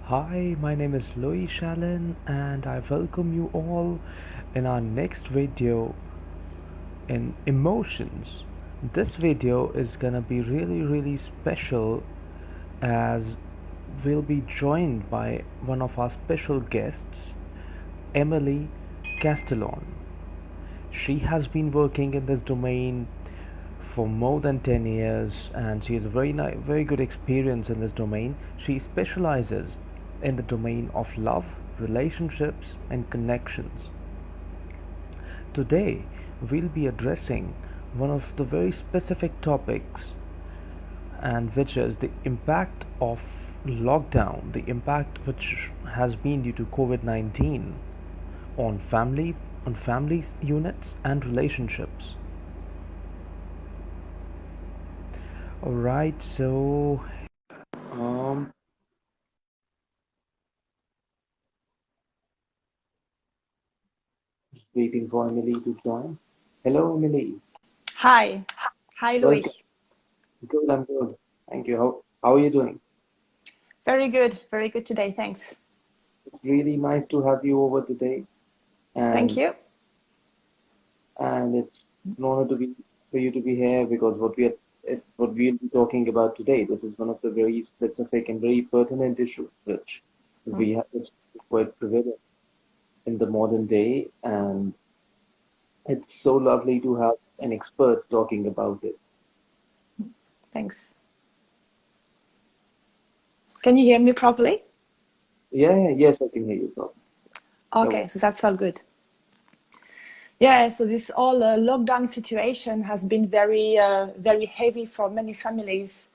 Hi, my name is Louie Shalin, and I welcome you all in our next video in emotions. This video is gonna be really special as we'll be joined by one of our special guests, Emilie Castillon. She has been working in this domain for more than 10 years and she has a very good experience in this domain. She specializes in the domain of love, relationships, and connections. Today, we'll be addressing one of the very specific topics, and which is the impact of lockdown, the impact which has been due to COVID-19 on families, units, and relationships. All right, so um, just waiting for Emily to join. Hello, Emily. Hi. Hi, Welcome. Louis. Good, I'm good. Thank you. How are you doing? Very good. Very good today. Thanks. It's really nice to have you over today, Thank and you. it's an honor to be for you to be here because what we'll be talking about today. This is one of the very specific and very pertinent issues which Mm, we have which is quite prevalent in the modern day, and it's so lovely to have an expert talking about it. Thanks. Can you hear me properly? Yes, I can hear you talking. Okay, So, so that's all good. Yeah, so this all lockdown situation has been very heavy for many families,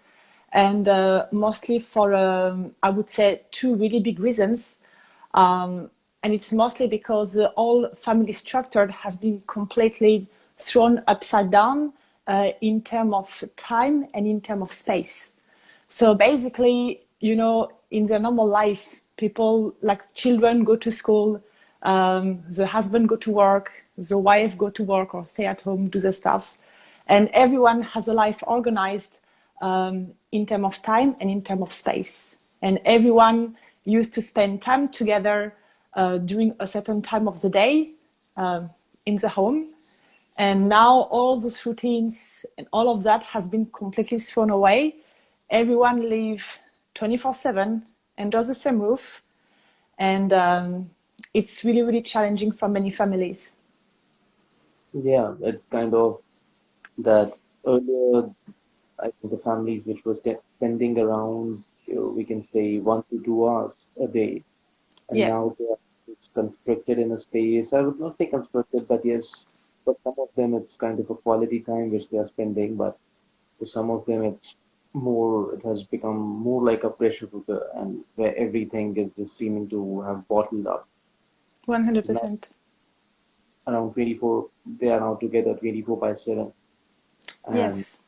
and mostly for, I would say, two really big reasons. And it's mostly because all family structure has been completely thrown upside down in terms of time and in terms of space. So basically, in their normal life, people like children go to school, the husband go to work, the wife go to work or stay at home, do the stuffs, and everyone has a life organized in terms of time and in terms of space. And everyone used to spend time together during a certain time of the day in the home. And now all those routines and all of that has been completely thrown away. Everyone live 24/7 under the same roof. And it's really challenging for many families. yeah, it's kind of that earlier. I think the families which were spending around, we can say 1 to 2 hours a day, and Yeah, now it's constricted in a space. I would not say constricted, but yes, for some of them it's kind of a quality time which they are spending, but for some of them it has become more like a pressure cooker, and where everything is just seeming to have bottled up. Now 100%. around 24, they are now together 24/7, and Yes,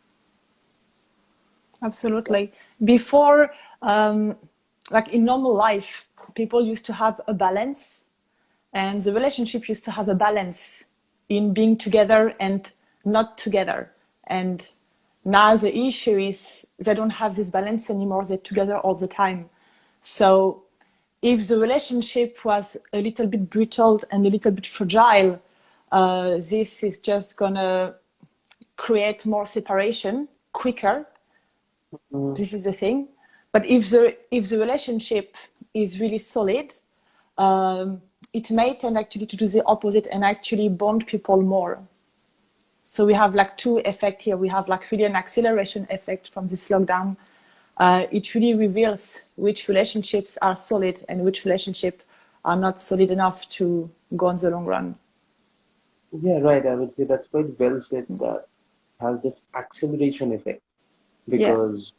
absolutely. Before, like in normal life, people used to have a balance, and the relationship used to have a balance in being together and not together. And now the issue is they don't have this balance anymore. They're together all the time. So if the relationship was a little bit brutal and a little bit fragile, this is just gonna create more separation quicker. mm, This is the thing. But if the relationship is really solid, it may tend actually to do the opposite and actually bond people more. So we have like two effects here. We have like really an acceleration effect from this lockdown. It really reveals which relationships are solid and which relationships are not solid enough to go on the long run. yeah, right. I would say that's quite well said. That has this acceleration effect Yeah, because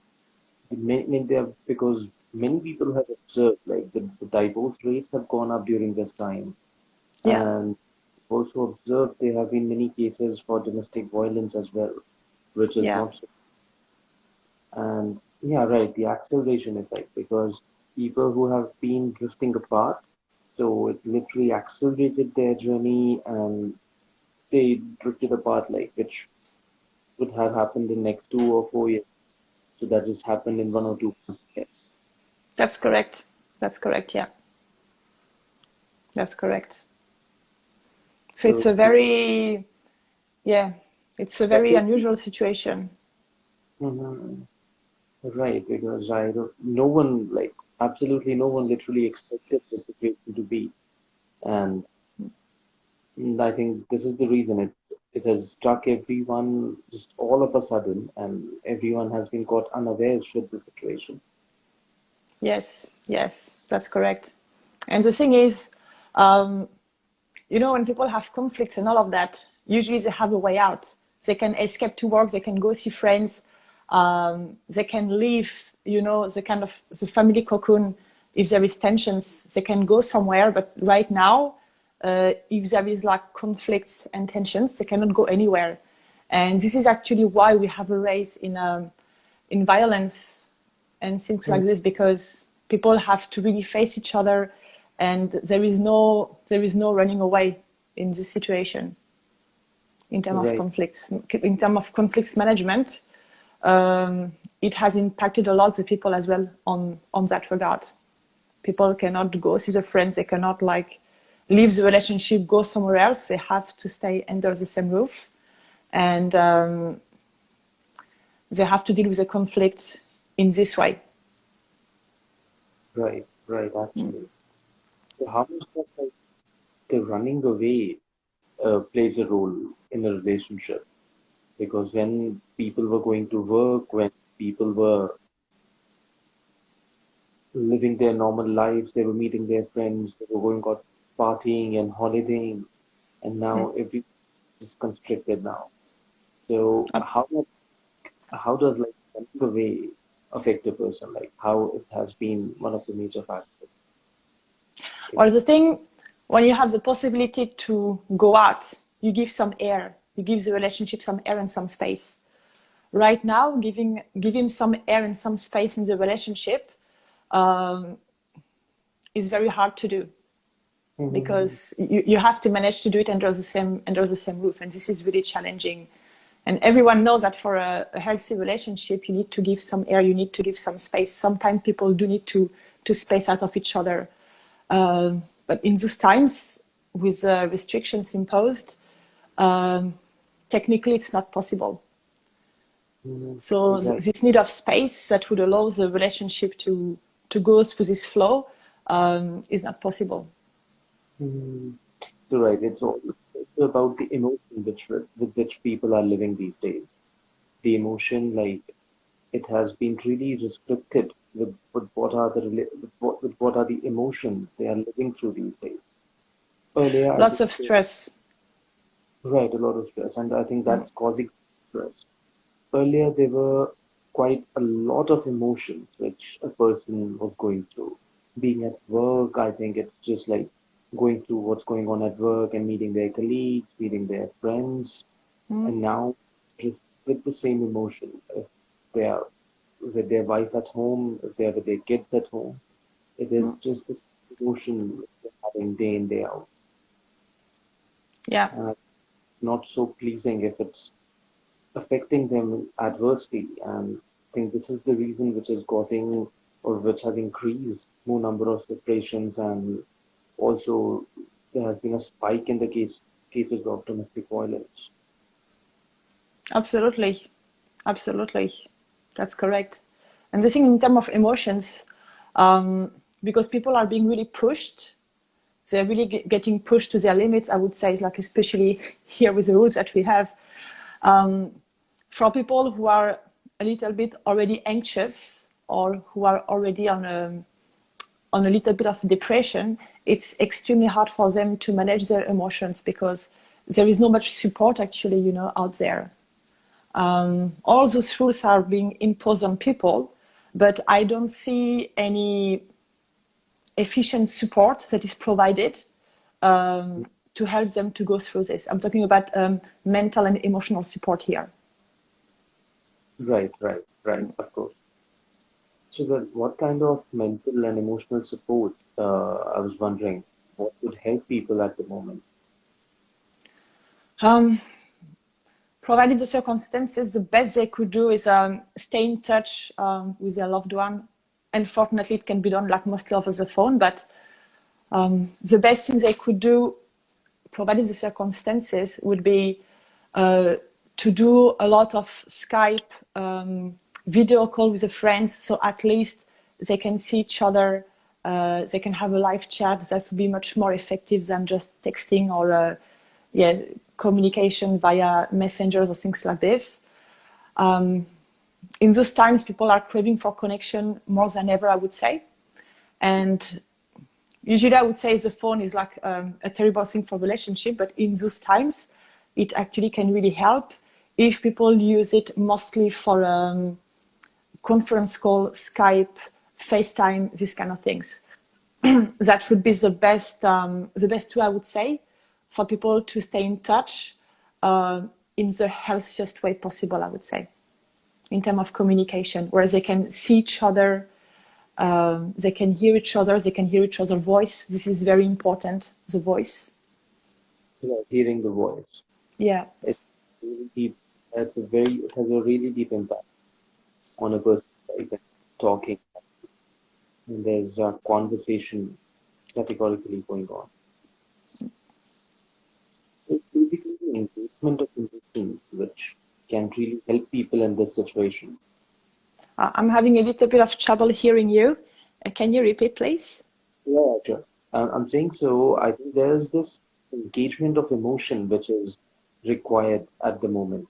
because many people have observed like the divorce rates have gone up during this time, yeah, and also observed there have been many cases for domestic violence as well, which is yeah. not so. And yeah, right, the acceleration effect because people who have been drifting apart, so it literally accelerated their journey and they drifted apart, like which would have happened in next 2 or 4 years. So that just happened in 1 or 2 months. That's correct. That's correct. Yeah, that's correct. So So it's a very, yeah, it's a very unusual situation. Mhm. Right, because no one, like, absolutely no one literally expected the situation to be. And I think this is the reason it has struck everyone just all of a sudden, and everyone has been caught unawares with the situation. Yes, yes, that's correct. And the thing is, um, you know, when people have conflicts and all of that, usually they have a way out. They can escape to work, they can go see friends, they can leave, you know, the kind of the family cocoon. If there is tensions, they can go somewhere. But right now, if there is like conflicts and tensions, they cannot go anywhere. And this is actually why we have a rise in violence and things like this, because people have to really face each other, and there is no running away in this situation in terms of Right, conflicts. In terms of conflicts management, it has impacted a lot the people as well on that regard. People cannot go see their friends, they cannot like leave the relationship, go somewhere else. They have to stay under the same roof, and they have to deal with the conflict in this way. right, right, actually. So how much does like the running away plays a role in a relationship? Because when people were going to work, when people were living their normal lives, they were meeting their friends, they were going out partying and holidaying, and now everything is constricted now. So how does like running away affect a person? Like how it has been one of the major factors. Or the thing, when you have the possibility to go out, you give some air, you give the relationship some air and some space. Right now, giving some air and some space in the relationship um, is very hard to do, Mhm. because you have to manage to do it under the same roof, and this is really challenging. And everyone knows that for a healthy relationship, you need to give some air, you need to give some space. Sometimes people do need to space out of each other. But in those times, with restrictions imposed, um, technically it's not possible. Mhm. So Exactly. this need of space that would allow the relationship to go through this flow is not possible. Mhm. So right, it's about the emotion with which people are living these days. The emotion, like it has been really restricted with what are with what are the emotions they are living through these days. Earlier, I Lots would of say, stress. right, a lot of stress, and I think Mm. that's causing stress. Earlier, there were quite a lot of emotions which a person was going through. Being at work, I think it's just like going through what's going on at work and meeting their colleagues, meeting their friends, Mm. and now just with the same emotion. If they are with their wife at home, if they are with their kids at home, it is Mm. just this emotion they're having day in, day out. Yeah, And not so pleasing if it's affecting them adversely. And I think this is the reason which is causing or which has increased more number of separations, and also there has been a spike in the cases of domestic violence. absolutely. Absolutely. That's correct. And the thing in terms of emotions, because people are being really pushed, they're really getting pushed to their limits, I would say, like especially here with the rules that we have. For people who are a little bit already anxious, or who are already on a little bit of depression, it's extremely hard for them to manage their emotions, because there is no much support actually, out there. All those rules are being imposed on people, but I don't see any efficient support that is provided to help them to go through this. I'm talking about mental and emotional support here. Right, right, right, of course. So then what kind of mental and emotional support, I was wondering, what would help people at the moment? Um, Provided the circumstances, the best they could do is stay in touch with their loved one, unfortunately, it can be done like mostly over the phone, but the best thing they could do, provided the circumstances, would be to do a lot of Skype video call with the friends, so at least they can see each other, they can have a live chat. That would be much more effective than just texting or communication via messengers or things like this. In those times, people are craving for connection more than ever, I would say. And usually I would say the phone is like a terrible thing for relationship, but in those times, it actually can really help if people use it mostly for conference call, Skype, FaceTime, these kind of things. That would be the best way, I would say, for people to stay in touch in the healthiest way possible, I would say, in terms of communication, where they can see each other, they can hear each other, they can hear each other's voice. This is very important, the voice. Yeah, hearing the voice. Yeah. It's really deep. It has a really deep impact on a person, like talking. And there's a conversation categorically going on. It's basically the engagement of emotions which can really help people in this situation. I'm having a little bit of trouble hearing you. Can you repeat, please? Yeah, sure. I'm saying so. I think there's this engagement of emotion which is required at the moment.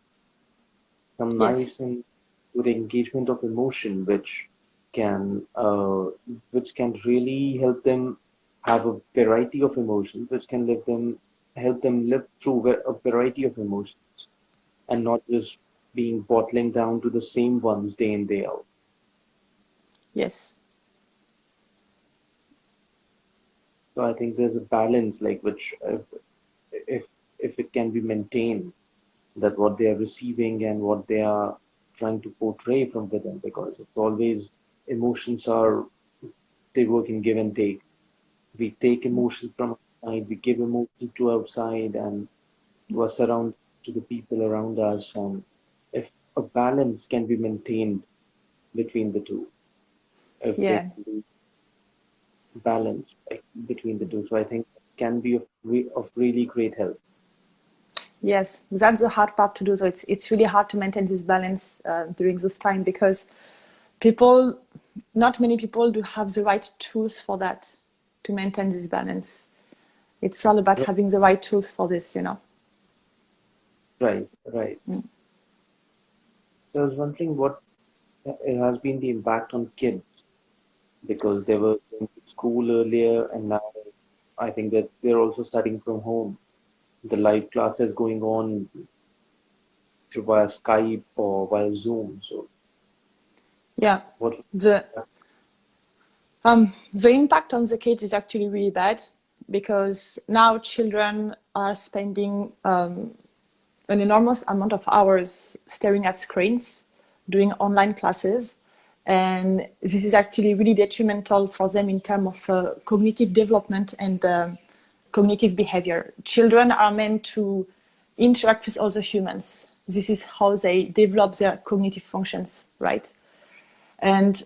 Some Yes. nice and good engagement of emotion which can really help them have a variety of emotions, which can help them live through a variety of emotions and not just being bottling down to the same ones day in, day out. Yes. So I think there's a balance, like which if if it can be maintained, that what they are receiving and what they are trying to portray from within, because it's always emotions are they work in give and take. We take emotions from outside, we give emotions to outside and to us around, to the people around us, and if a balance can be maintained between the two, if there Yeah. can be balance like, between the two, so I think it can be of really great help. Yes, that's the hard part to do. So it's really hard to maintain this balance during this time because not many people do have the right tools for that, to maintain this balance. It's all about having the right tools for this, you know. Right, right. So I was wondering what it has been the impact on kids, because they were going to school earlier and now I think that they're also studying from home. The live classes going on through via Skype or via Zoom. So Yeah, what? the the impact on the kids is actually really bad because now children are spending an enormous amount of hours staring at screens, doing online classes. And this is actually really detrimental for them in terms of cognitive development and cognitive behavior. Children are meant to interact with other humans. This is how they develop their cognitive functions, right? And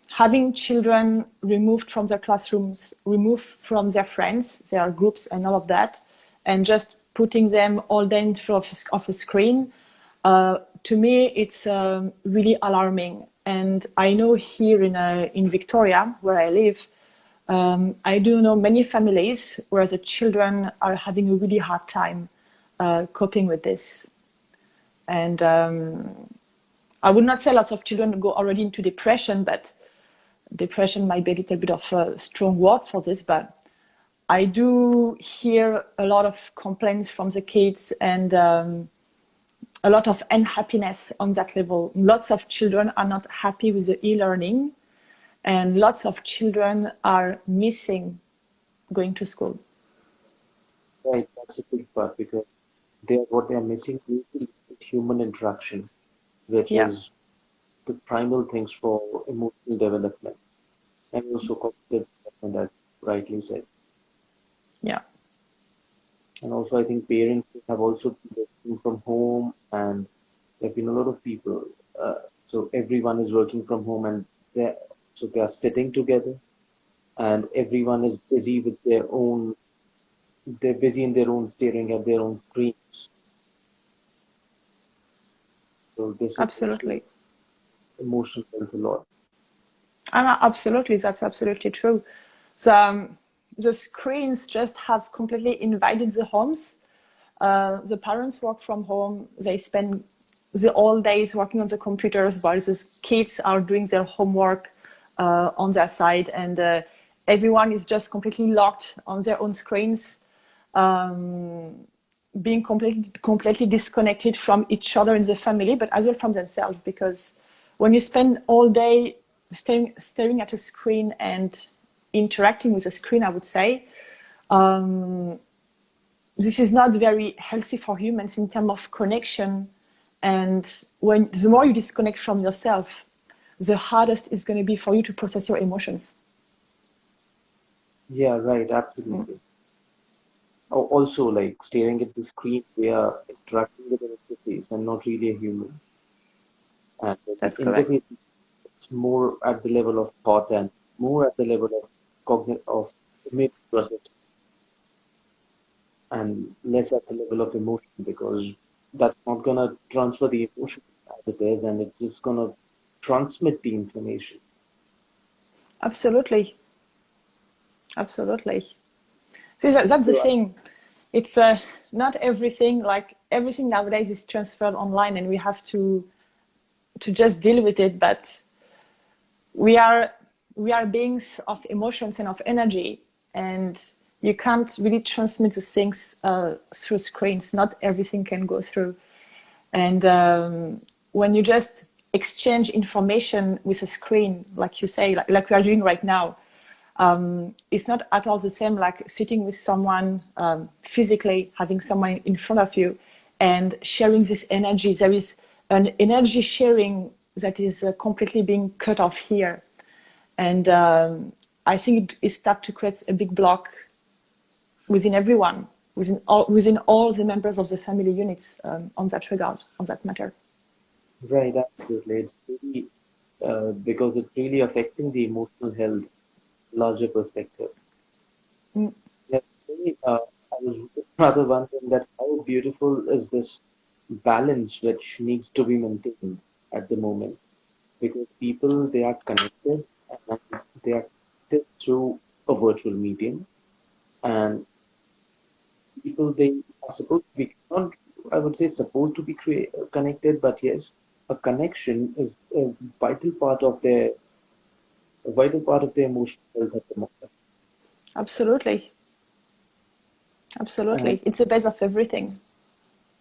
having children removed from their classrooms, removed from their friends, their groups and all of that, and just putting them all day in front of a screen, to me, it's really alarming. And I know here in Victoria, where I live, I do know many families where the children are having a really hard time coping with this. And I would not say lots of children go already into depression, but depression might be a little bit of a strong word for this, but I do hear a lot of complaints from the kids and a lot of unhappiness on that level. Lots of children are not happy with the e-learning and lots of children are missing going to school. Right, that's a big part because what they're missing is human interaction, which Yeah, is the primal things for emotional development and also cognitive development, as rightly said. yeah, And also, I think parents have also been working from home, and there have been a lot of people. So everyone is working from home, and there So they are sitting together, and everyone is busy with their own. They're busy in their own, staring at their own screens. So this is also Absolutely. emotional health a lot. Absolutely, that's absolutely true. So, the screens just have completely invaded the homes. The parents work from home. They spend the all days working on the computers while the kids are doing their homework on their side, and everyone is just completely locked on their own screens, being completely disconnected from each other in the family, but as well from themselves. Because when you spend all day staring at a screen and interacting with a screen, I would say, this is not very healthy for humans in terms of connection. And when the more you disconnect from yourself, the hardest it's going to be for you to process your emotions. Yeah, right, absolutely. Also, like staring at the screen, we are interacting with an interface and not really a human. And the That's correct. interface is more at the level of thought and more at the level of of image processing and less at the level of emotion, because that's not gonna transfer the emotion as it is, and it's just gonna transmit the information. Absolutely. Absolutely. See, that's the So, thing. It's not everything, like everything nowadays is transferred online and we have to just deal with it. But we are we are beings of emotions and of energy, and you can't really transmit the things through screens. Not everything can go through. And when you just exchange information with a screen, like you say, like we are doing right now, it's not at all the same like sitting with someone physically, having someone in front of you and sharing this energy. There is an energy sharing that is completely being cut off here. And I think it starts to create a big block within everyone, within all the members of the family units, on that regard, on that matter. right, absolutely. It's really because it's really affecting the emotional health, larger perspective. Mm, Yeah, really, I was rather wondering that how beautiful is this balance which needs to be maintained at the moment, because people they are connected and they are connected through a virtual medium, and people they are supposed to be not, I would say supposed to be connected, but yes, a connection is a vital part of their emotional health at the moment. absolutely, And absolutely. It's the base of everything.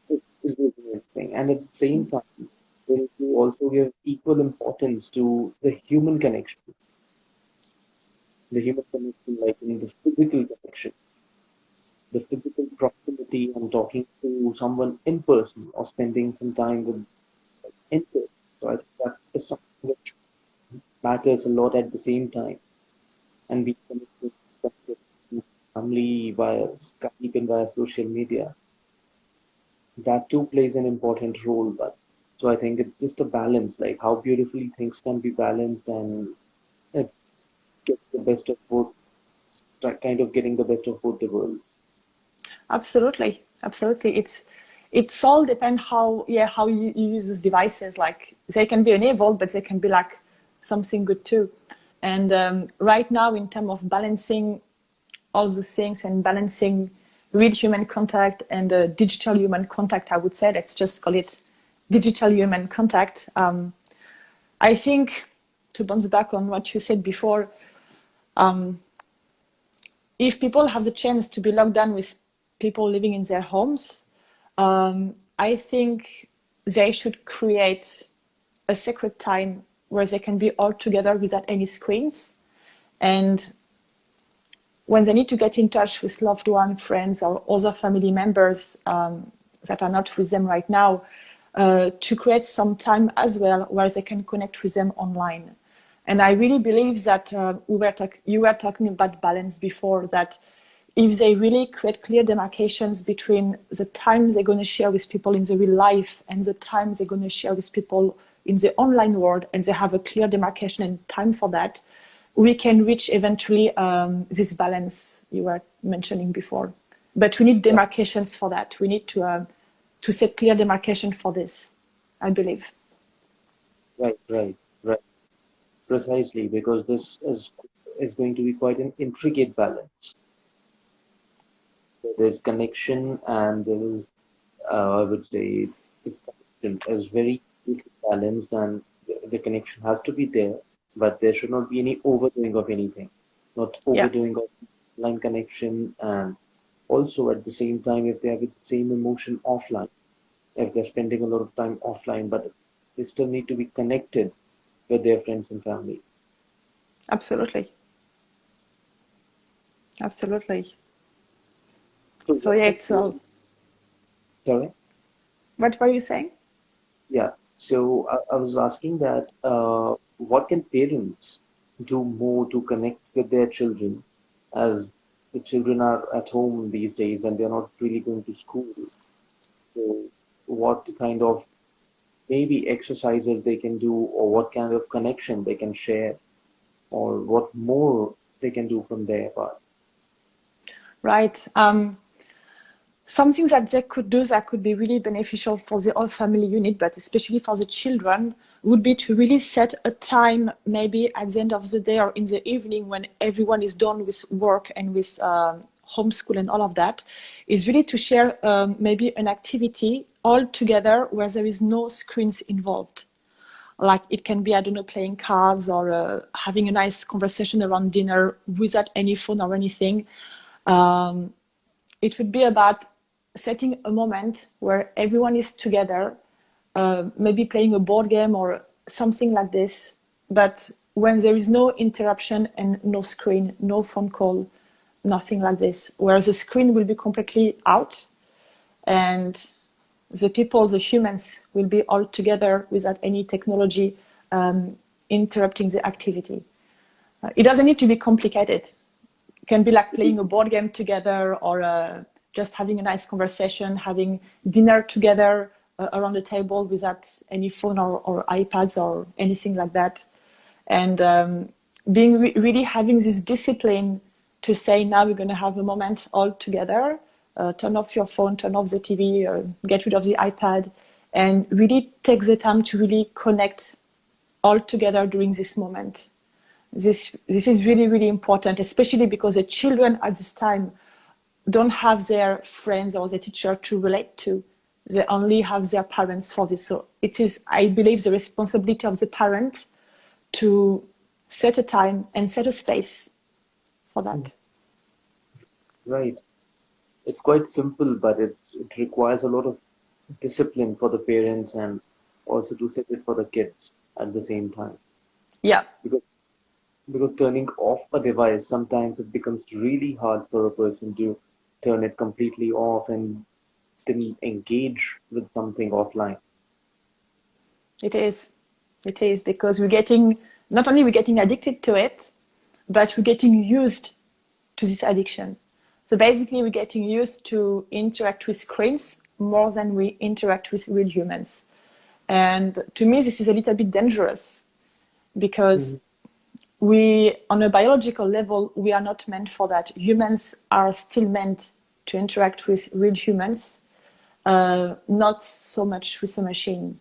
it is amazing. And at the same time, we need to also give equal importance to the human connection, like in the physical connection, the physical proximity and talking to someone in person or spending some time with in person. So I think that is something which matters a lot at the same time. And being connected with family via Skype and via social media, that too plays an important role. But so I think it's just a balance, like how beautifully things can be balanced, and it gets the best of both, kind of getting the best of both the worlds. Absolutely, absolutely. It's all depend how, yeah, how you use these devices. Like they can be enabled, but they can be like something good too. And right now, in terms of balancing all the things and balancing real human contact and digital human contact, I would say, let's just call it digital human contact. I think, to bounce back on what you said before, if people have the chance to be locked down with people living in their homes, I think they should create a sacred time where they can be all together without any screens. And when they need to get in touch with loved ones, friends, or other family members that are not with them right now, to create some time as well where they can connect with them online. And I really believe that you were talking about balance before, that if they really create clear demarcations between the time they're going to share with people in the real life and the time they're going to share with people in the online world, and they have a clear demarcation and time for that, we can reach eventually this balance you were mentioning before. But we need demarcations for that. We need to set clear demarcation for this, I believe. Right. Precisely, because this is going to be quite an intricate balance. There's connection and there is, I would say, this connection is very balanced and the connection has to be there, but there should not be any overdoing of anything, not Yeah, overdoing of line connection, and also at the same time, if they have the same emotion offline, if they're spending a lot of time offline, but they still need to be connected with their friends and family. absolutely. Absolutely. So So what yeah, can it's sorry? what were you saying? Yeah. So I was asking that what can parents do more to connect with their children as the children are at home these days and they're not really going to school. So what kind of maybe exercises they can do or what kind of connection they can share or what more they can do from their part. Right. Something that they could do that could be really beneficial for the whole family unit, but especially for the children, would be to really set a time, maybe at the end of the day or in the evening when everyone is done with work and with homeschool and all of that, is really to share maybe an activity all together where there is no screens involved. Like it can be, I don't know, playing cards or having a nice conversation around dinner without any phone or anything. It would be about setting a moment where everyone is together, maybe playing a board game or something like this, but when there is no interruption and no screen, no phone call, nothing like this, where the screen will be completely out and the people, the humans, will be all together without any technology interrupting the activity. It doesn't need to be complicated. It can be like playing a board game together or just having a nice conversation, having dinner together around the table without any phone or iPads or anything like that. And being really having this discipline to say, now we're going to have a moment all together, turn off your phone, turn off the TV, get rid of the iPad, and really take the time to really connect all together during this moment. This is really, really important, especially because the children at this time don't have their friends or the teacher to relate to. They only have their parents for this. So it is, I believe, the responsibility of the parent to set a time and set a space for that. Right. It's quite simple, but it requires a lot of discipline for the parents and also to set it for the kids at the same time. Yeah, Because because turning off a device sometimes it becomes really hard for a person to turn it completely off and then engage with something offline. it is. It is because we're getting, not only we're getting addicted to it, but we're getting used to this addiction. So basically, we're getting used to interact with screens more than we interact with real humans. And to me, this is a little bit dangerous Mhm. because we, on a biological level, we are not meant for that. Humans are still meant to interact with real humans, not so much with a machine.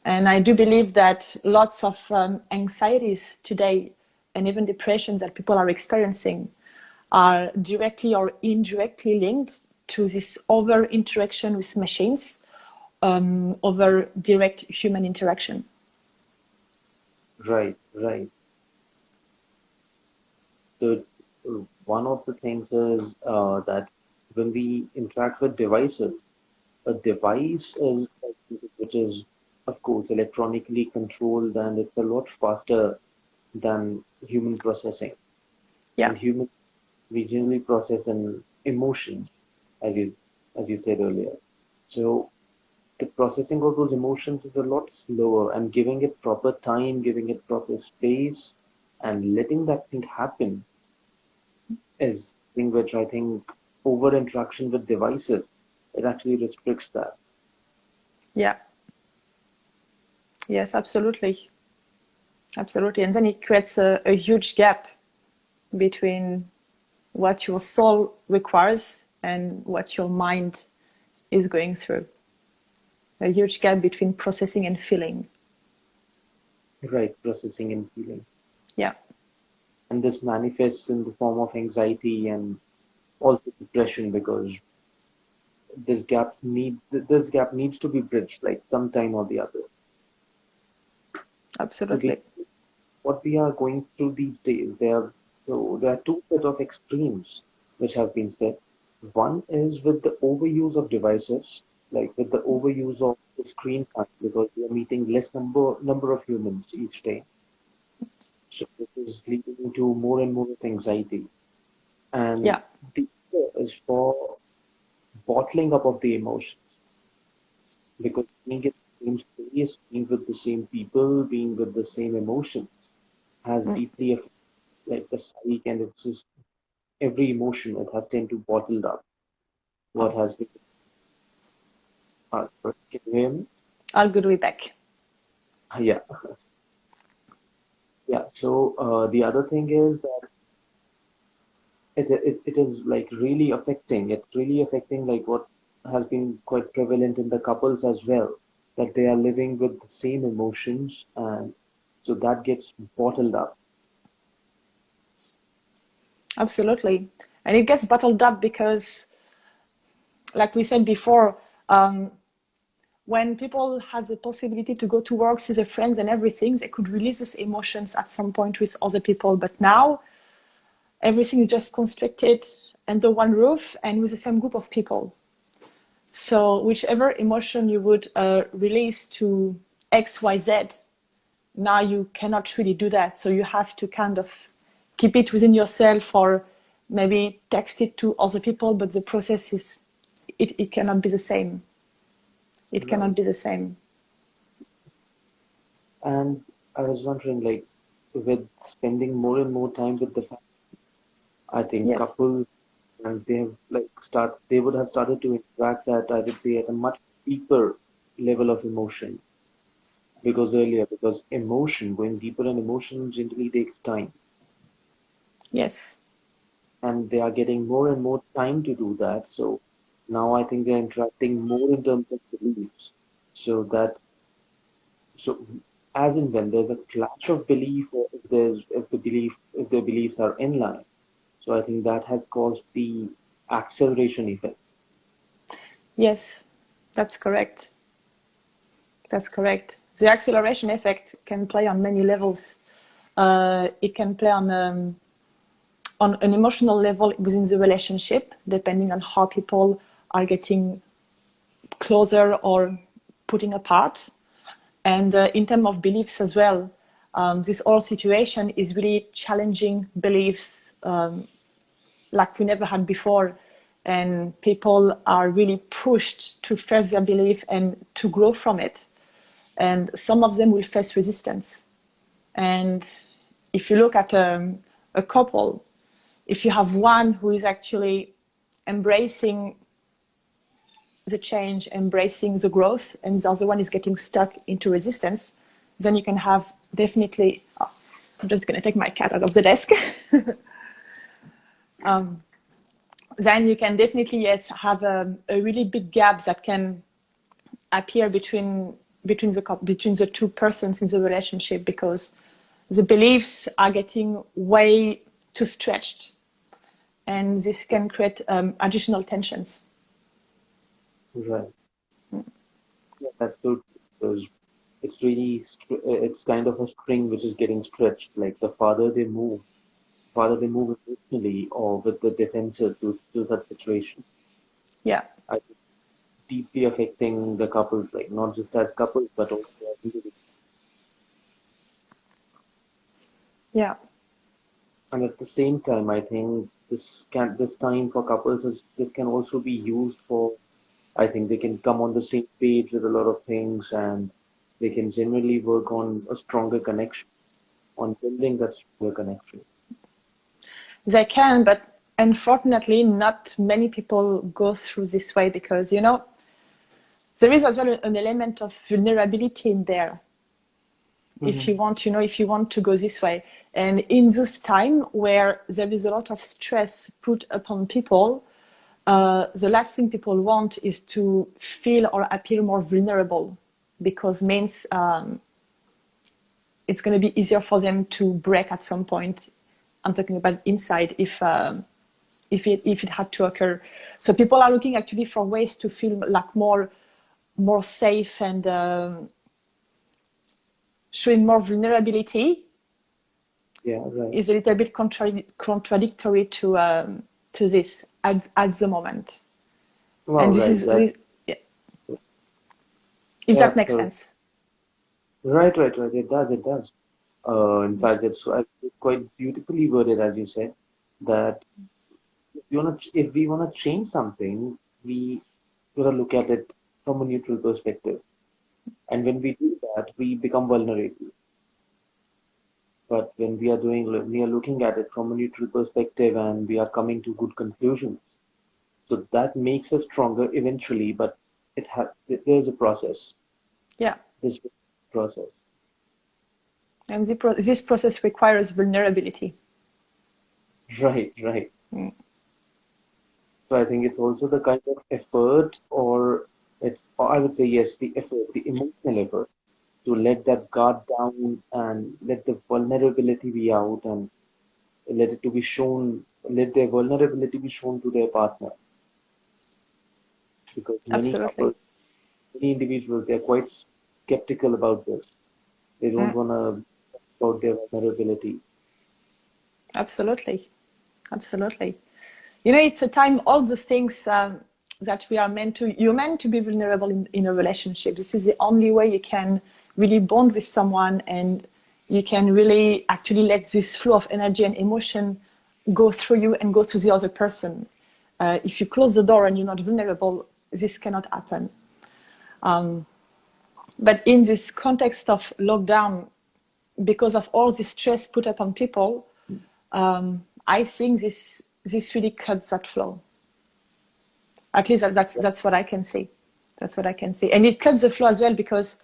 And I do believe that lots of anxieties today and even depressions that people are experiencing are directly or indirectly linked to this over interaction with machines, over direct human interaction. Right. So it's one of the things is that when we interact with devices, a device is something which is, of course, electronically controlled and it's a lot faster than human processing. Yeah, And human, we generally process an emotions, as you said earlier. So the processing of those emotions is a lot slower, and giving it proper time, giving it proper space, and letting that thing happen is thing which I think over interaction with devices, it actually restricts that. yeah, yes, absolutely. Absolutely. And then it creates a huge gap between what your soul requires and what your mind is going through. A huge gap between processing and feeling. Right, processing and feeling. Yeah, And this manifests in the form of anxiety and also depression, because this gap needs to be bridged like sometime or the other. So absolutely. what we are going through these days, there are two set of extremes which have been set. One is with the overuse of devices, like with the overuse of the screen time, because we are meeting less number of humans each day. So this is leading to more and more of anxiety. And Yeah, the other is for bottling up of the emotions, because being in the same space, being with the same people, being with the same emotions has deeply affected like the psyche, and it's just every emotion it has tend to bottled up. What has been can you hear me? all good way back. Yeah, yeah. So the other thing is that it is like really affecting. It's really affecting like what has been quite prevalent in the couples as well, that they are living with the same emotions, and so that gets bottled up. Absolutely. And it gets bottled up because, like we said before, when people had the possibility to go to work, see their friends and everything, they could release those emotions at some point with other people. But now everything is just constricted under one roof and with the same group of people. So whichever emotion you would release to X, Y, Z, now you cannot really do that. So you have to kind of keep it within yourself or maybe text it to other people, but the process is, it cannot be the same. It Right. cannot be the same. And I was wondering, like, with spending more and more time with the family, I think Yes, couples and they would have started to interact at, I would say, at a much deeper level of emotion, because emotion, going deeper in emotion generally takes time, yes, and they are getting more and more time to do that. So now I think they're interacting more in terms of beliefs. So that so as in when there's a clash of belief, or if the beliefs are in line, so I think that has caused the acceleration effect. yes, that's correct. That's correct. The acceleration effect can play on many levels. It can play on an emotional level within the relationship, depending on how people are getting closer or putting apart. And in terms of beliefs as well, this whole situation is really challenging beliefs like we never had before. And people are really pushed to face their belief and to grow from it. And some of them will face resistance. And if you look at a couple, if you have one who is actually embracing the change, embracing the growth, and the other one is getting stuck into resistance, then you can have definitely. Oh, I'm just going to take my cat out of the desk. Then you can definitely have a really big gap that can appear between the two persons in the relationship, because the beliefs are getting way too stretched, and this can create additional tensions. Right. Yeah, that's true. Because it's kind of a string which is getting stretched. Like the farther they move emotionally or with the defenses to that situation. Yeah, I think deeply affecting the couples, like not just as couples, but also as individuals. yeah, And at the same time, I think this time for couples this can also be used for. I think they can come on the same page with a lot of things, and they can generally work on a stronger connection, on building that stronger connection. they can, but unfortunately, not many people go through this way, because there is as well an element of vulnerability in there. if Mm-hmm. you want, if you want to go this way. And in this time where there is a lot of stress put upon people, the last thing people want is to feel or appear more vulnerable, because means it's going to be easier for them to break at some point. I'm talking about inside, if it had to occur. So people are looking actually for ways to feel like more safe, and showing more vulnerability Yeah, right. is a little bit contradictory to this at the moment. Well, And this right. is, That, yeah, if yeah, that makes so, sense. right, right, right. It does, it does. In fact, it's quite beautifully worded, as you said, that if we wanna change something, we gotta look at it from a neutral perspective. And when we do that, we become vulnerable. But when we are looking at it from a neutral perspective, and we are coming to good conclusions. So that makes us stronger eventually, but there's a process. Yeah. There's a process. And this process requires vulnerability. Right, right. Mm. So I think it's also the kind of effort, or I would say yes, the effort, the emotional effort to let that guard down and let the vulnerability be out, and let it to be shown, let their vulnerability be shown to their partner. Because many Absolutely. couples, many individuals, they're quite skeptical about this. They don't Mm. want to about their vulnerability. Absolutely. Absolutely. It's a time, all the things that you're meant to be vulnerable in a relationship. This is the only way you can really bond with someone, and you can really actually let this flow of energy and emotion go through you and go to the other person. If you close the door and you're not vulnerable, this cannot happen. But in this context of lockdown, because of all the stress put upon people, I think this really cuts that flow. At least that's what I can see. That's what I can see, and it cuts the flow as well, because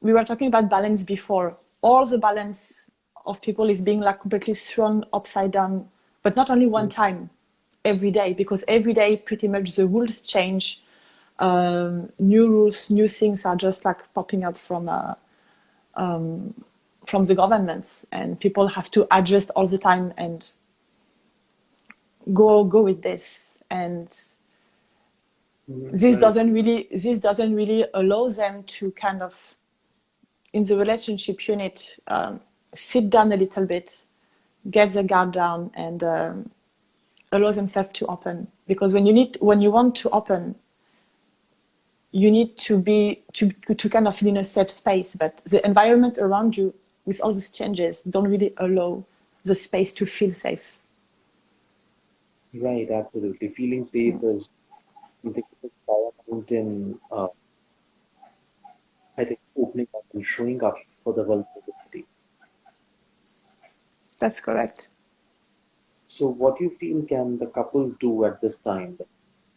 we were talking about balance before. All the balance of people is being like completely thrown upside down, but not only one time, every day, because every day pretty much the rules change. New rules, new things are just like popping up from the governments, and people have to adjust all the time and go with this. And Right. this doesn't really allow them to kind of, in the relationship unit, sit down a little bit, get the guard down, and allow themselves to open. Because when you want to open, you need to kind of feel in a safe space, but the environment around you with all these changes don't really allow the space to feel safe. Right, absolutely. Feeling safe is something that's paramount in, I think, opening up and showing up for the vulnerability. That's correct. So, what do you feel can the couples do at this time?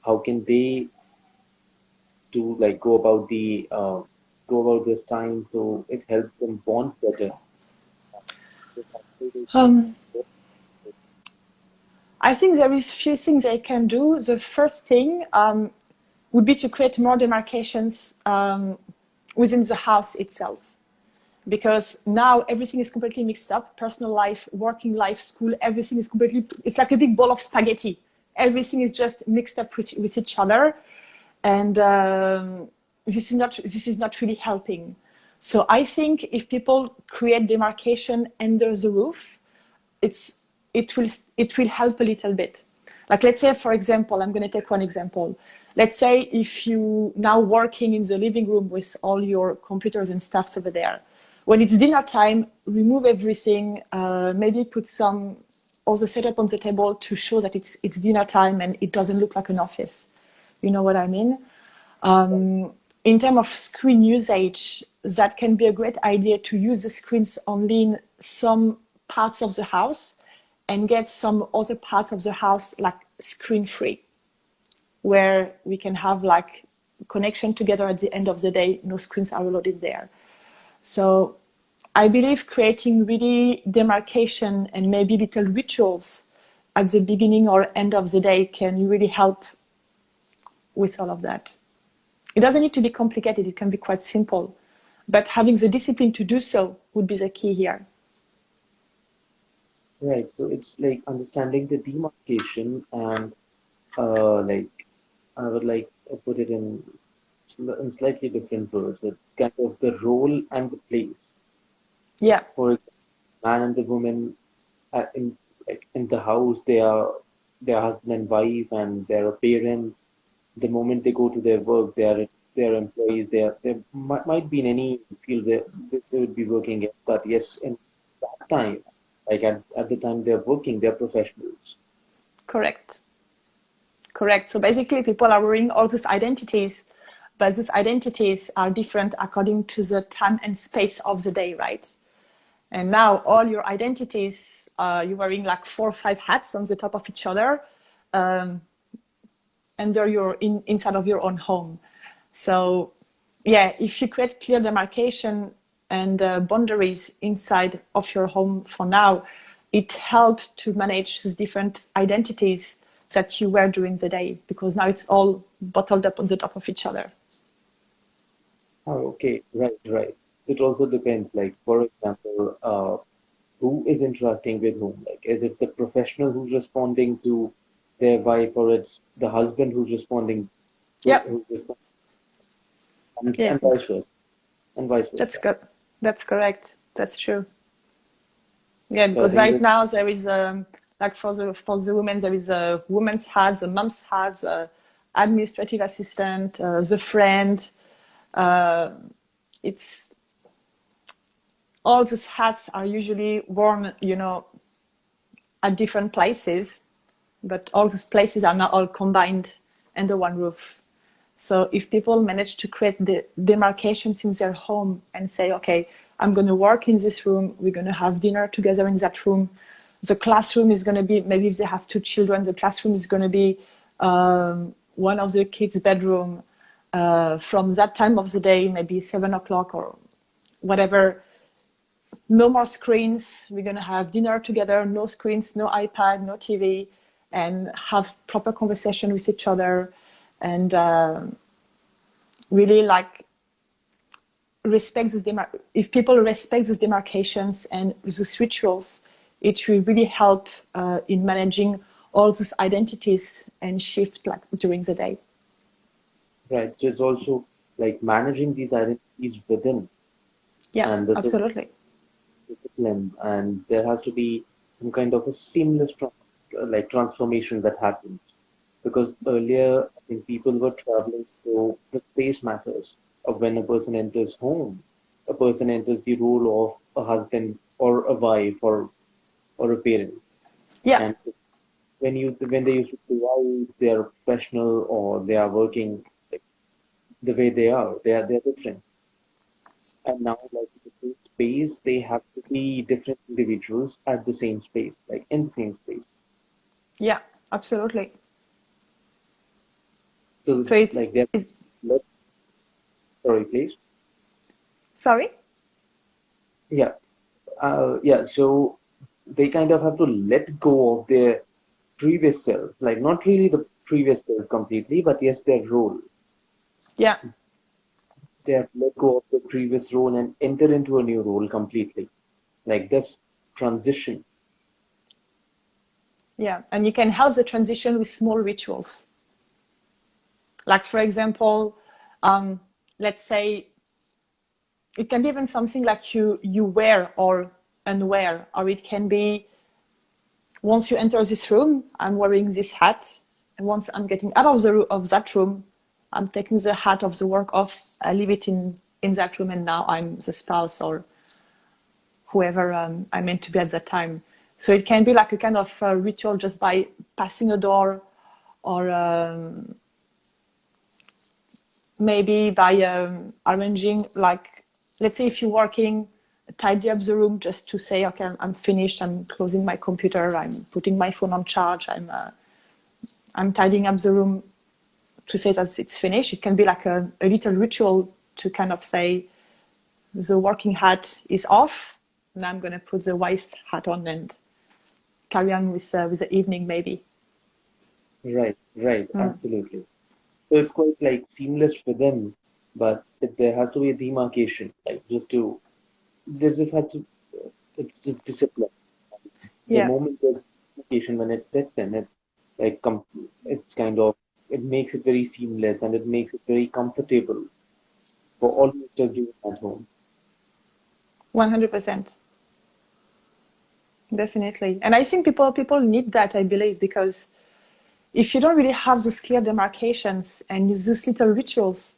How can they do like go about this time so it helps them bond better? So, um, I think there is few things they can do. The first thing would be to create more demarcations within the house itself, because now everything is completely mixed up. Personal life, working life, school, everything is completely, it's like a big bowl of spaghetti. Everything is just mixed up with each other, and this is not really helping. So I think if people create demarcation under the roof, it's it will help a little bit. Like, let's say, for example, I'm going to take one example. Let's say if you now working in the living room with all your computers and stuff over there, when it's dinner time, remove everything, maybe put some other setup on the table to show that it's dinner time and it doesn't look like an office. You know what I mean? In terms of screen usage, that can be a great idea to use the screens only in some parts of the house and get some other parts of the house like screen free, where we can have like connection together at the end of the day. No screens are allowed in there. So I believe creating really demarcation and maybe little rituals at the beginning or end of the day can really help with all of that. It doesn't need to be complicated, it can be quite simple, but having the discipline to do so would be the key here. Right. So it's like understanding the demarcation and like I would like to put it in slightly different words. It's kind of the role and the place. Yeah, For example, man and the woman in like in the house, they are husband and wife, and they're a parent. The moment they go to their work, they are employees. They might be in any field they would be working at. But yes, in that time, like at the time they're working, they're professionals. correct. Correct. So basically, people are wearing all those identities, but those identities are different according to the time and space of the day, right? And now all your identities, you're wearing like 4 or 5 hats on the top of each other, and they're inside of your own home. So yeah, if you create clear demarcation and boundaries inside of your home for now, it helps to manage these different identities that you wear during the day, because now it's all bottled up on the top of each other. Oh, okay, right, right. It also depends. Like for example, who is interacting with whom? Like, is it the professional who's responding to their wife, or it's the husband who's responding, Yeah, who's responding, yeah, and vice versa, and vice that's versa. good. That's correct. That's true. Yeah, So I because think right that now there is like for the women there is a woman's hat, the mom's hat, the administrative assistant, the friend. Uh, it's all these hats are usually worn, at different places, but all these places are now all combined under one roof. So if people manage to create the demarcations in their home and say, okay, I'm going to work in this room, we're going to have dinner together in that room. The classroom is going to be, maybe if they have 2 children, the classroom is going to be one of the kids' bedroom from that time of the day, maybe 7 o'clock or whatever. No more screens. We're going to have dinner together, no screens, no iPad, no TV, and have proper conversation with each other. And really like respect those if people respect those demarcations and those rituals, it will really help in managing all those identities and shift like during the day. right. So it's also like managing these identities within, Yeah, and this is absolutely. discipline, and there has to be some kind of a seamless like transformation that happens. Because earlier, I think people were traveling, so the space matters. Of when a person enters home, a person enters the role of a husband or a wife or a parent. Yeah, And when they used to go out, they are professional or they are working like, the way they are different. And now, like the same space, they have to be different individuals at the same space, like in the same space. yeah, absolutely. So So like they're it's let sorry, please. sorry. Yeah. Yeah, so they kind of have to let go of their previous self, like not really the previous self completely, but yes, their role. Yeah, They have to let go of the previous role and enter into a new role completely. Like this transition. yeah, and you can help the transition with small rituals. Like for example, um, let's say it can be even something like you wear or unwear, or it can be once you enter this room, I'm wearing this hat, and once I'm getting out of of that room, I'm taking the hat of the work off. I leave it in that room, and now I'm the spouse or whoever I meant to be at that time. So it can be like a kind of ritual just by passing a door, or maybe by arranging, like, let's say if you're working, tidy up the room just to say, okay, I'm finished, I'm closing my computer, I'm putting my phone on charge, I'm tidying up the room to say that it's finished. It can be like a little ritual to kind of say the working hat is off. Now I'm going to put the wife hat on and carry on with the evening maybe. Right, right, absolutely. So it's quite like seamless for them, but there has to be a demarcation, like there just has to, it's just discipline. The Yeah, moment there's demarcation, when it sets in, like it's kind of, it makes it very seamless and it makes it very comfortable for almost everyone at home. 100%. Definitely. And I think people need that, I believe, because if you don't really have those clear demarcations and use those little rituals,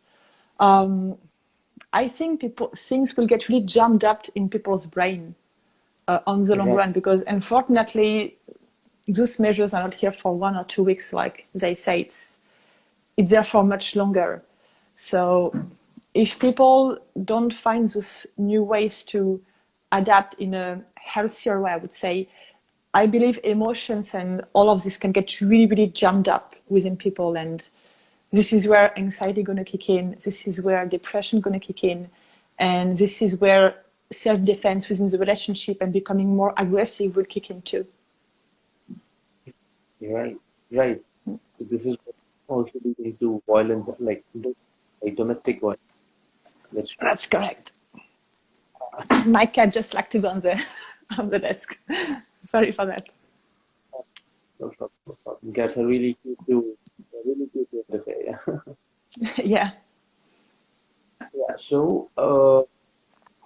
I think things will get really jammed up in people's brain on the long Right, run, because unfortunately those measures are not here for 1 or 2 weeks, like they say. It's there for much longer. So if people don't find those new ways to adapt in a healthier way, I would say, I believe emotions and all of this can get really, really jammed up within people. And this is where anxiety going to kick in. This is where depression going to kick in. And this is where self-defense within the relationship and becoming more aggressive will kick in too. right, right. So this is also leading to violence, like domestic violence, which That's correct. My cat just like to go on the on the desk. Sorry for that. gets a really cute to say. Yeah. Yeah. Yeah. So,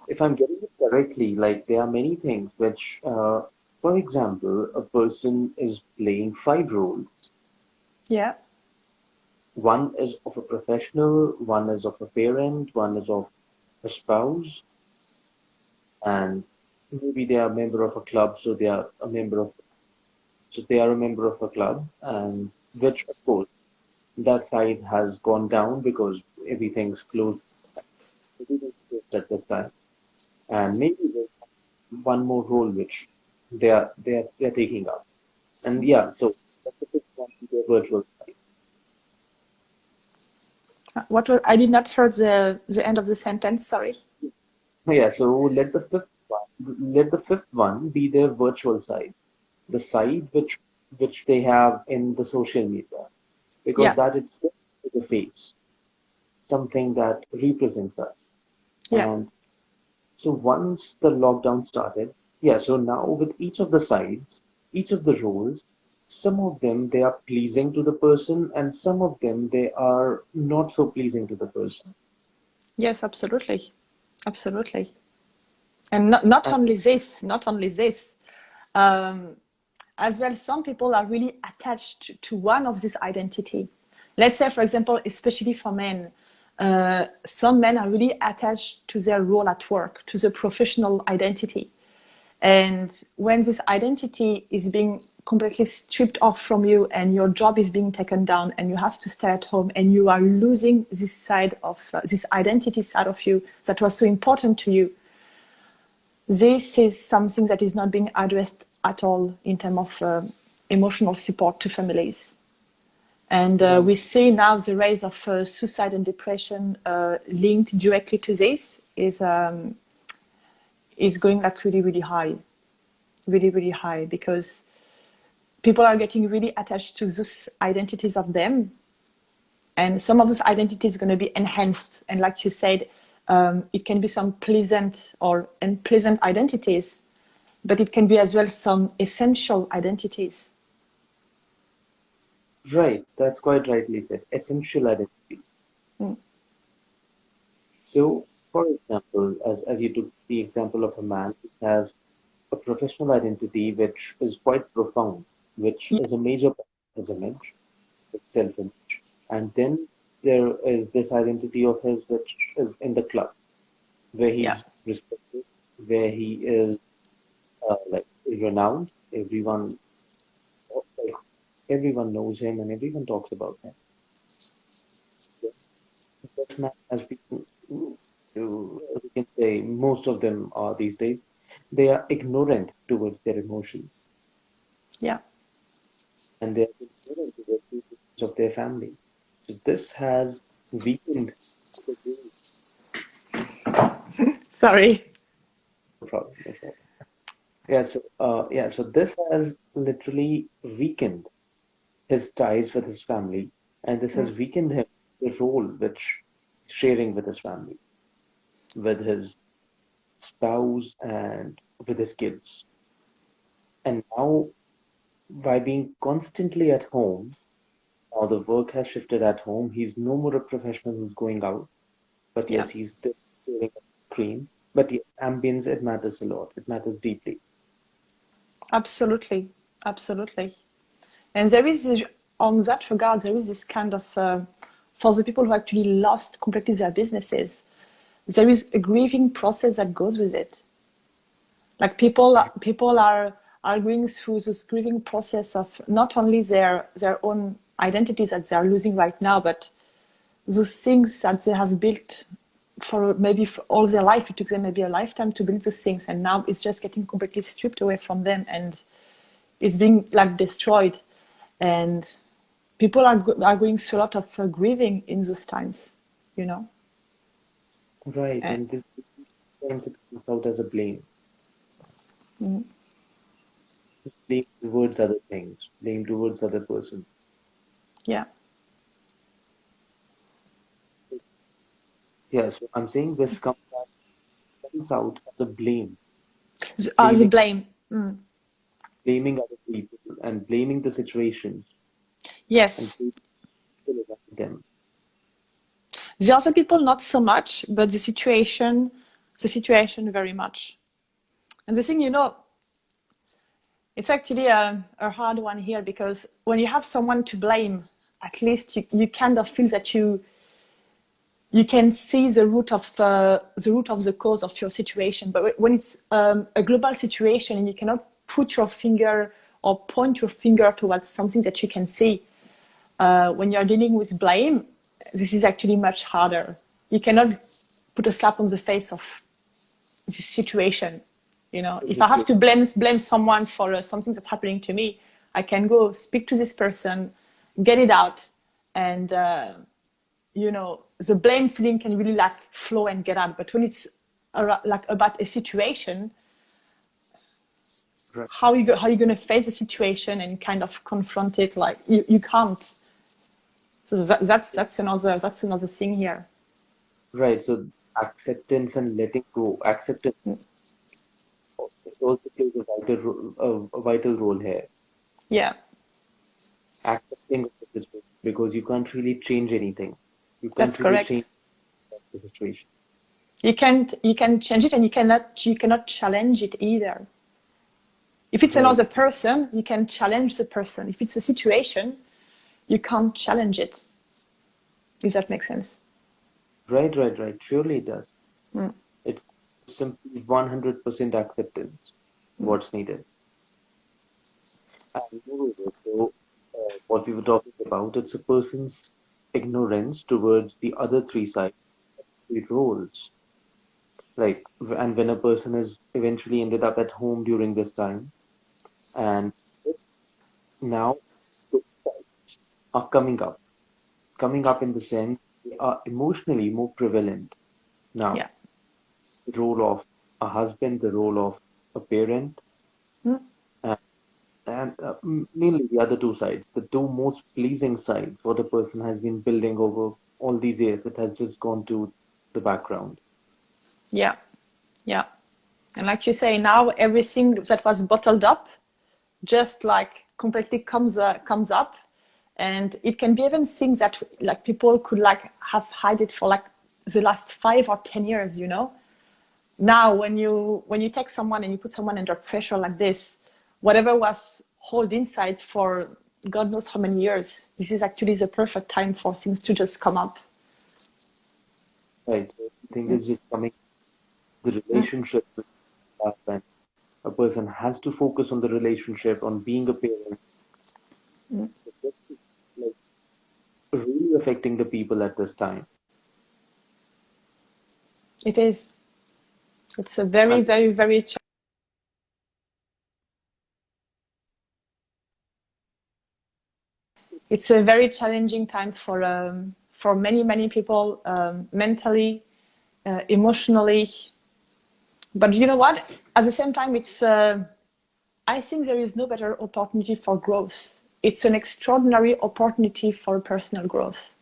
if I'm getting it correctly, like there are many things which, for example, a person is playing five roles. Yeah. One is of a professional, one is of a parent, one is of a spouse, and maybe they are a member of a club, so they are a member of a club, and which of course that side has gone down because everything's closed at this time, and maybe there's one more role which they're taking up, and yeah, so that's the fifth one, the virtual side. What was, I did not hear the end of the sentence, sorry. Yeah, so let the fifth one be their virtual side, the side which they have in the social media, because Yeah. that itself is a face, something that represents us. Yeah. And so once the lockdown started, yeah, so now with each of the sides, each of the roles, some of them they are pleasing to the person, and some of them they are not so pleasing to the person. Yes, absolutely. Absolutely. And not And only this, um, as well, some people are really attached to one of this identity. Let's say, for example, especially for men, some men are really attached to their role at work, to the professional identity. And when this identity is being completely stripped off from you and your job is being taken down and you have to stay at home and you are losing this side of this identity side of you that was so important to you, this is something that is not being addressed at all in terms of emotional support to families. And right, we see now the rise of suicide and depression linked directly to this is going like really, really high, really, really high, because people are getting really attached to those identities of them. And some of those identities are going to be enhanced. And like you said, it can be some pleasant or unpleasant identities, but it can be as well some essential identities. right, that's quite rightly said. Essential identity. Mm. So, for example, as you took the example of a man who has a professional identity which is quite profound, which Yeah, is a major part of his image, his self-image. And then there is this identity of his which is in the club, where yeah, he's respected, where he is like renowned. Like, everyone knows him and everyone talks about him. This man has been, we can say, most of them are these days, they are ignorant towards their emotions yeah, and they are ignorant towards the emotions of their family. So this has weakened the role. Sorry. No problem, no problem. So this has literally weakened his ties with his family, and this has weakened him the role which he's sharing with his family, with his spouse, and with his kids. And now, by being constantly at home, now the work has shifted at home. He's no more a professional who's going out, but Yeah, yes, he's still staring at the screen. But yes, ambience, it matters a lot. It matters deeply. absolutely. Absolutely. And on that regard, there is this kind of, for the people who actually lost completely their businesses, there is a grieving process that goes with it. Like people are going through this grieving process of not only their own identities that they're losing right now, but those things that they have built for maybe for all their life. It took them maybe a lifetime to build those things, and now it's just getting completely stripped away from them, and it's being like destroyed. And people are going through a lot of grieving in those times, you know. Right, And, and this times it comes out as a blame. Blame towards other things, blame towards other person. yeah, Yeah, so I'm saying this comes out as a blame, the blaming, blame. blaming other people and blaming the situations and Yes, blaming people around them. the other people not so much, but the situation very much. And the thing, it's actually a hard one here, because when you have someone to blame, at least you kind of feel that you can see the cause of your situation. But when it's a global situation and you cannot put your finger or point your finger towards something that you can see, when you're dealing with blame, this is actually much harder. You cannot put a slap on the face of this situation. If I have Exactly. to blame someone for something that's happening to me, I can go speak to this person, get it out, and the blame feeling can really like flow and get out. But when it's like about a situation, Right, how you going to face the situation and kind of confront it? Like you can't. So that's another thing here. right. So acceptance and letting go. Acceptance, it also plays a vital role here. Yeah, Accepting of the situation, because you can't really change anything. You can't that's really change correct. the situation. You can change it, and you cannot challenge it either. If it's Right, another person, you can challenge the person. If it's a situation, you can't challenge it. If that makes sense. right. Surely it does. It's simply 100% acceptance, what's needed. And moreover, so what we were talking about, it's a person's ignorance towards the other three sides, three roles. Like, and when a person is eventually ended up at home during this time, and now those sides are coming up in the sense they are emotionally more prevalent now. Yeah. The role of a husband, the role of a parent, and, and mainly the other two sides, the two most pleasing sides, what a person has been building over all these years, it has just gone to the background. Yeah. Yeah. And like you say, now everything that was bottled up just like completely comes up, and it can be even things that like people could like have hide it for like the last 5 or 10 years. Now when you take someone and you put someone under pressure like this, whatever was held inside for God knows how many years, this is actually the perfect time for things to just come up. Right. So the thing is just coming the relationship with husband. A person has to focus on the relationship, on being a parent. This is like really affecting the people at this time. It is. It's a very, And very, very It's a very challenging time for many people, mentally, emotionally. But you know what? At the same time, it's I think there is no better opportunity for growth. It's an extraordinary opportunity for personal growth.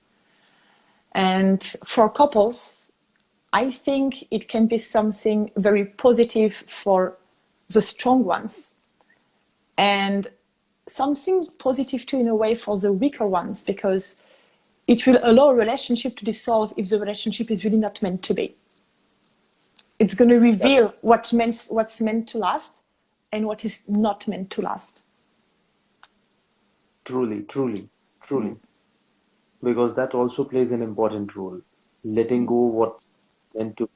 And for couples, I think it can be something very positive for the strong ones, and something positive too in a way for the weaker ones, because it will allow a relationship to dissolve if the relationship is really not meant to be. It's going to reveal what's meant to last and what is not meant to last. Truly, truly, truly. Because that also plays an important role. Letting go what's meant to.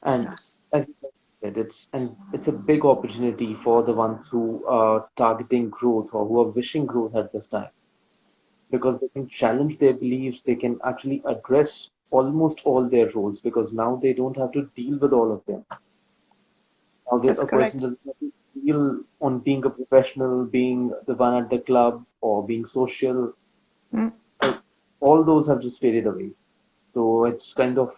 And Yeah. as you said, it's a big opportunity for the ones who are targeting growth or who are wishing growth at this time. Because they can challenge their beliefs, they can actually address almost all their roles because now they don't have to deal with all of them. Now That's a person correct. doesn't have to deal on being a professional, being the one at the club, or being social. Mm. Uh, all those have just faded away. So it's kind of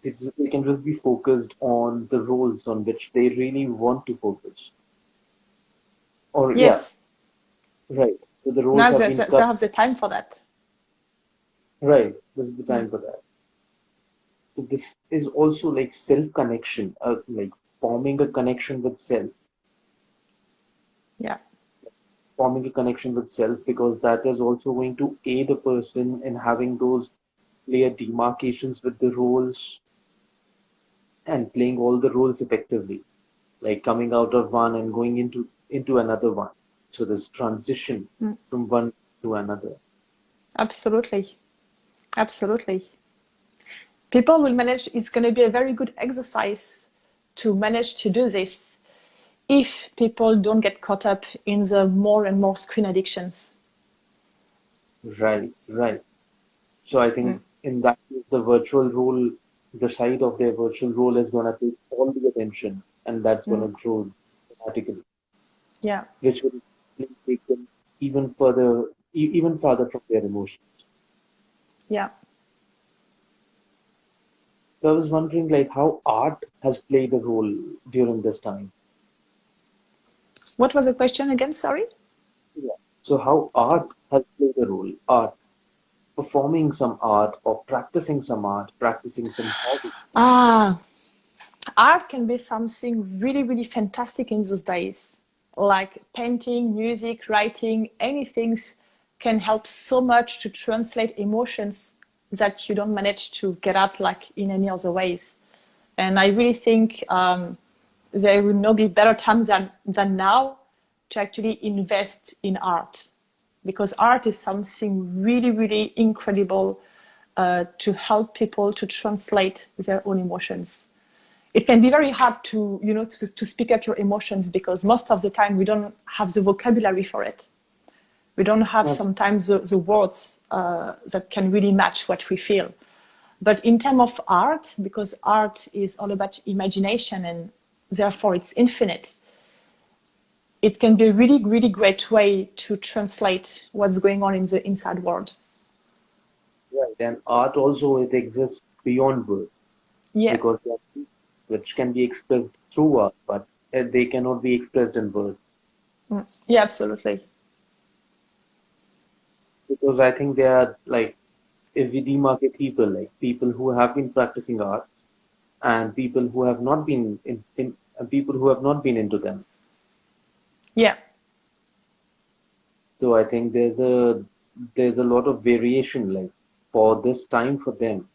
they can just be focused on the roles on which they really want to focus. Or yeah, Yes. right. So the roles Now have been they cut. have the time for that. Right. This is the Mm. time for that. So this is also like self connection, like forming a connection with self, Yeah. forming a connection with self, because that is also going to aid a person in having those clear demarcations with the roles and playing all the roles effectively, like coming out of one and going into another one. So this transition Mm. from one to another. Absolutely. Absolutely. People will manage, it's going to be a very good exercise to manage to do this if people don't get caught up in the more and more screen addictions. Right, right. So I Mm. think in that case, the virtual role, the side of their virtual role is gonna take all the attention, and that's gonna Mm. grow dramatically, Yeah. which will take them even further, even farther from their emotions. Yeah. So I was wondering, like, how art has played a role during this time. What was the question again? Sorry. Yeah. So how art has played a role, art, performing some art or practicing some art, practicing some hobby. Ah, art can be something really fantastic in those days. Like painting, music, writing, anything can help so much to translate emotions that you don't manage to get out like in any other ways. And I really think there will not be better time than now to actually invest in art, because art is something really incredible to help people to translate their own emotions. It can be very hard to, to speak up your emotions, because most of the time we don't have the vocabulary for it. We don't have Ab- sometimes the words that can really match what we feel. But in terms of art, because art is all about imagination and therefore it's infinite, it can be a really great way to translate what's going on in the inside world. Right. And art also it exists beyond words Yeah. because there are things which can be expressed through art, but they cannot be expressed in words. Mm. Yeah, absolutely. Because I think they are like if we demarcate people like people who have been practicing art and people who have not been in people who have not been into them. Yeah, So I think there's a lot of variation like for this time for them,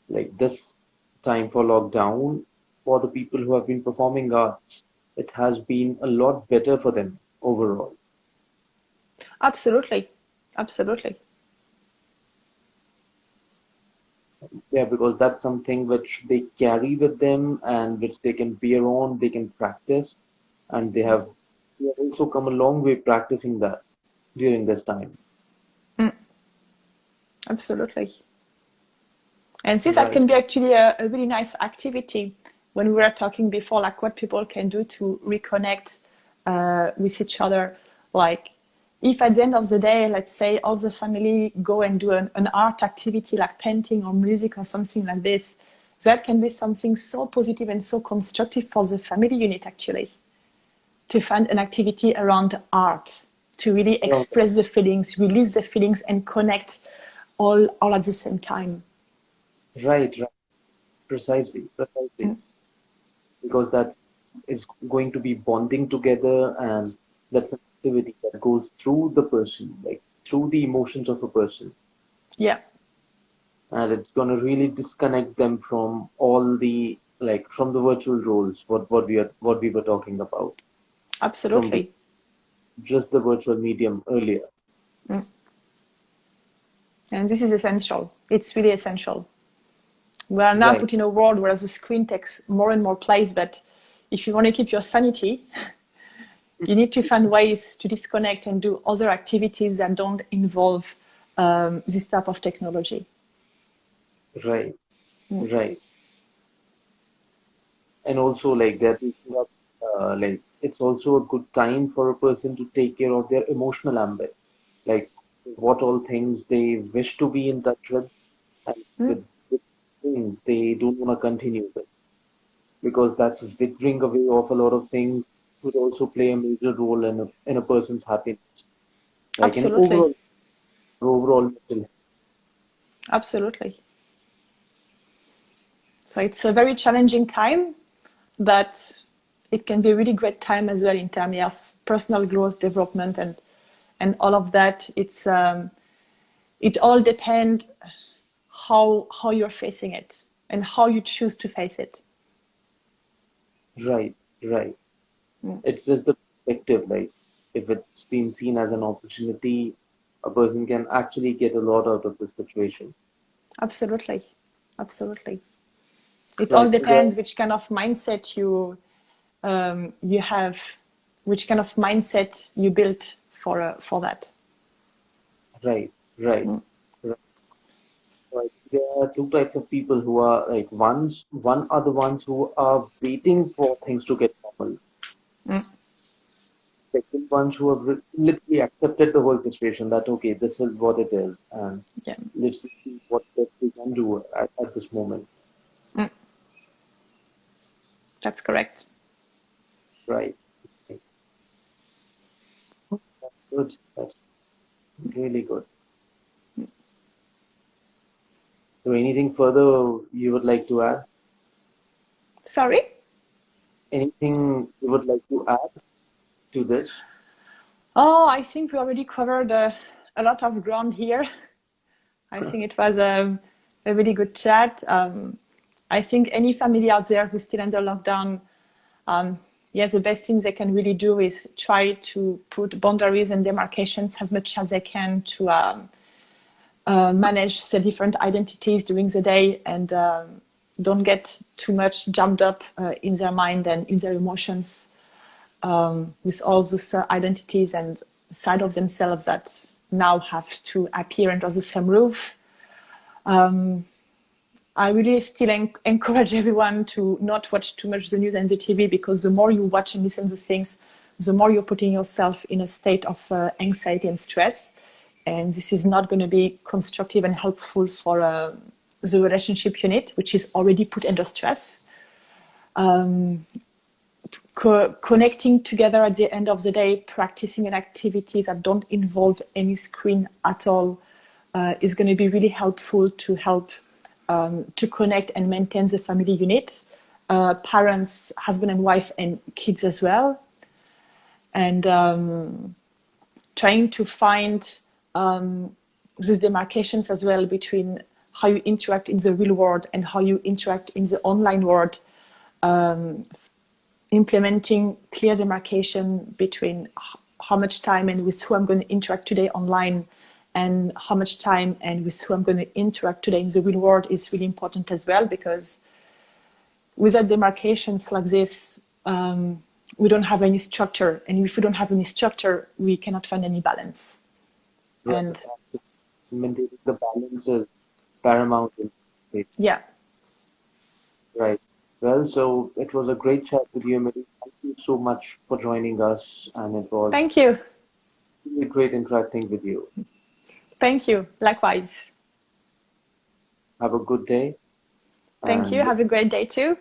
like this time for lockdown, for the people who have been performing arts, it has been a lot better for them overall. absolutely. Absolutely. Yeah, because that's something which they carry with them and which they can bear on, they can practice, and they have also come a long way practicing that during this time. Mm, absolutely. And this that Right. can be actually a really nice activity when we were talking before, like what people can do to reconnect with each other. Like, if at the end of the day, let's say all the family go and do an art activity like painting or music or something like this, that can be something so positive and so constructive for the family unit, actually, to find an activity around art, to really express the feelings, release the feelings, and connect all at the same time. Right, right. Precisely, precisely. Because that is going to be bonding together, and that's an activity that goes through the person, like through the emotions of a person. Yeah, And it's going to really disconnect them from all the, like, from the virtual roles, what we were talking about, from the absolutely. just the virtual medium earlier. And this is essential. It's really essential. We are now Right, put in a world where the screen takes more and more place, but if you want to keep your sanity, you need to find ways to disconnect and do other activities that don't involve this type of technology. right, right. And also, like, they're taking up, like, it's also a good time for a person to take care of their emotional ambit, like what all things they wish to be in touch with, and with things they don't want to continue with, because that's withering away of a lot of things, would also play a major role in a person's happiness, like in Absolutely. overall mental health. Absolutely. So it's a very challenging time, but it can be a really great time as well in terms of personal growth, development, and all of that. It all depends how you're facing it and how you choose to face it. Right, right. It's just the perspective, like if it's been seen as an opportunity, a person can actually get a lot out of this situation. Absolutely. Absolutely. It all Right. There, depends which kind of mindset you have, which kind of mindset you built for that. right, right, right. Right. There are two types of people who are like one are the ones who are waiting for things to get normal. Second ones who have literally accepted the whole situation that okay, this is what it is, and Yeah, let's see what best we can do at this moment. that's correct. Right. That's good. That's really good. So anything further you would like to add? Sorry? Anything you would like to add to this? Oh, I think we already covered a lot of ground here. I think it was a really good chat. I think any family out there who's still under lockdown, yes, the best thing they can really do is try to put boundaries and demarcations as much as they can to manage the different identities during the day, and don't get too much jammed up in their mind and in their emotions with all those identities and side of themselves that now have to appear under the same roof. I really still encourage everyone to not watch too much the news and the TV, because the more you watch and listen to things, the more you're putting yourself in a state of anxiety and stress. And this is not going to be constructive and helpful for the relationship unit, which is already put under stress. Connecting together at the end of the day, practicing in activities that don't involve any screen at all is going to be really helpful to help to connect and maintain the family unit, parents, husband and wife, and kids as well. And trying to find these demarcations as well between how you interact in the real world and how you interact in the online world. Implementing clear demarcation between how much time and with who I'm going to interact today online, and how much time and with who I'm going to interact today in the real world is really important as well, because without demarcations like this, we don't have any structure. And if we don't have any structure, we cannot find any balance. Right. And Maintaining the balance is paramount in it. yeah, Right. Well, so it was a great chat with you, Emilie. Thank you so much for joining us, and it was thank you. really great interacting with you. Thank you. Likewise. Have a good day Thank you. and Have a great day too.